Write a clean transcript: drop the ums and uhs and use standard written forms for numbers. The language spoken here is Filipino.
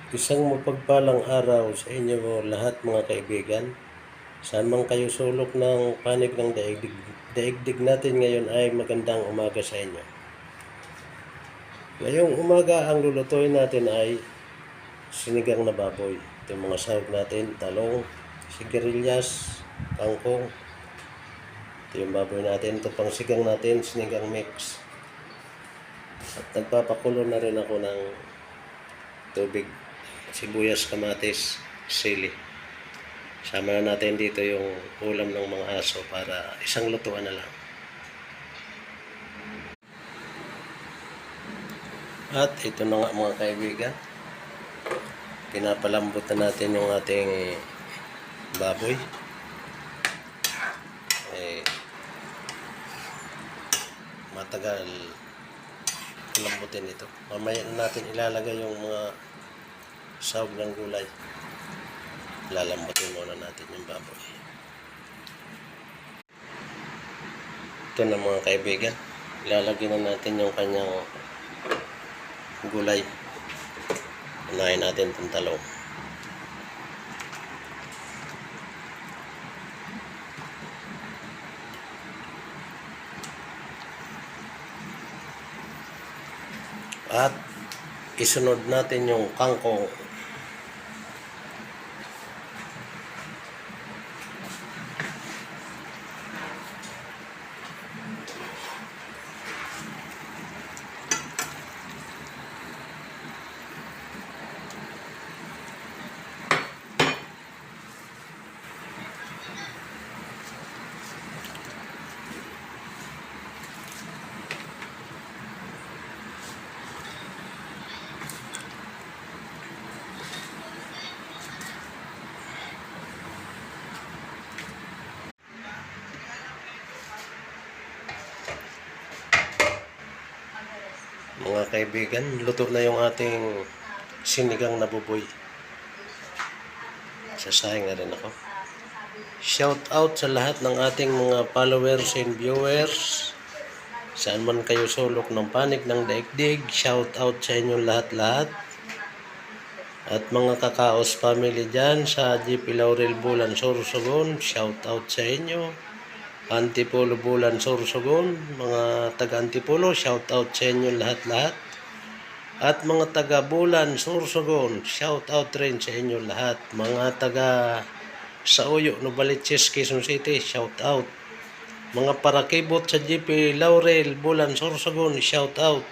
Isang mapagpalang araw sa inyo lahat mga kaibigan. Saan man kayo sulok ng panig ng daigdig natin ngayon ay magandang umaga sa inyo. Ngayong umaga ang lulutuin natin ay sinigang na baboy. Ito yung mga sahog natin, talong, sigarilyas, kangkong. Ito yung baboy natin, ito pang sigang natin, sinigang mix. At nagpapakulo na rin ako ng tubig, sibuyas, kamatis, sili. Sama na natin dito yung ulam ng mga aso para isang lutuan na lang. At ito na nga mga kaibigan, pinapalambot na natin yung ating baboy. Matagal lambutin ito. Mamaya na natin ilalagay yung mga sahog ng gulay. Lalambutin muna natin yung baboy. Ito na mga kaibigan, ilalagay na natin yung kanyang gulay. Unahin natin itong talong. At isunod natin yung kangkong. Mga kaibigan, luto na yung ating sinigang na baboy. Sasahing na rin ako. Shout out sa lahat ng ating mga followers and viewers. Saan man kayo sulok ng panig ng daigdig, shout out sa inyo lahat-lahat. At mga Kakaos family dyan sa GP Laurel Bulan Sorsogon, shout out sa inyo. Antipolo Bulan Sorsogon, mga taga Antipolo, shout out sa inyo lahat-lahat. At mga taga Bulan Sorsogon, shout out rin sa inyo lahat. Mga taga Sauyo, Novaliches, Quezon City, shout out. Mga parakibot sa GP Laurel Bulan Sorsogon, shout out.